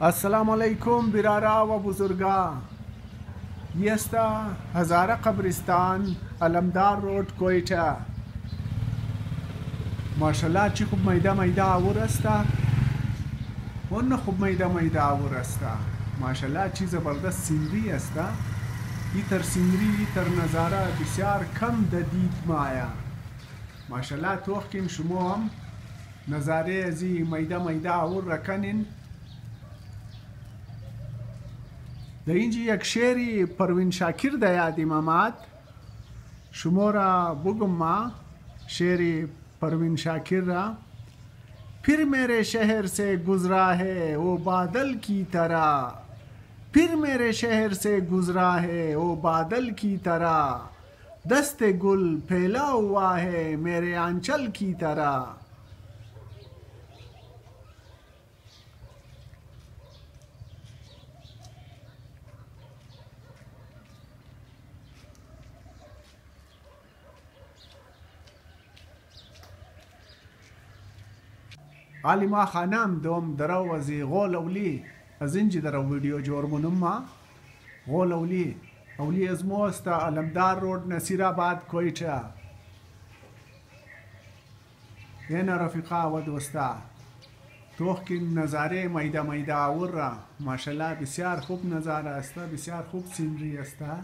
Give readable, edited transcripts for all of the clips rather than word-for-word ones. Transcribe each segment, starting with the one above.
السلام علیکم برارا و بزرگا. یہ استا ہزارہ قبرستان علمدار روڈ کوئٹہ. ماشاءالله چی خوب میده میده آور استا. اون خوب میده میده آور استا. ماشاءالله چی زبردست سینری استا. ایتر سینری ایتر نظاره بسیار کم دید مایا. ماشاءالله توخکیم شما هم نظاره ازی میده میده آور رکنین. در اینجا یک شعری پروین شاکر ده یاد امامات شما را بگم ما شعری پروین شاکر را. پھر میرے شہر سے گزرا ہے وہ بادل کی طرح، پھر میرے شہر سے گزرا ہے وہ بادل کی طرح، دست گل پھیلا ہوا ہے میرے آنچل کی طرح. علی ما خانم دوم درو ازی غول اولی از اینجی درو ویدیو جورمونم ما غول اولی از موستا علمدار روڈ نصیر آباد کوئٹہ. اینا رفیقا و دوستا توخ کی نظاره میده میده آور را. ماشاءالله بسیار خوب نظاره استا، بسیار خوب سینری استا.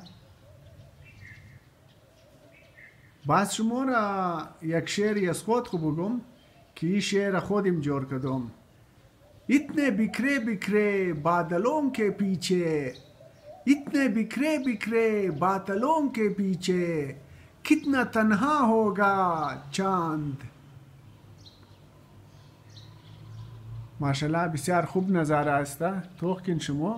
باز شما را یک شعری از خود خوب بگم کہ یہ شعر خودم جوڑ کردم. اتنے بکھرے بکھرے بادلوں کے پیچھے، اتنے بکھرے بکھرے بادلوں کے پیچھے کتنا تنہا ہوگا چاند. ماشاءالله بسیار خوب نظاره است. توخکین شما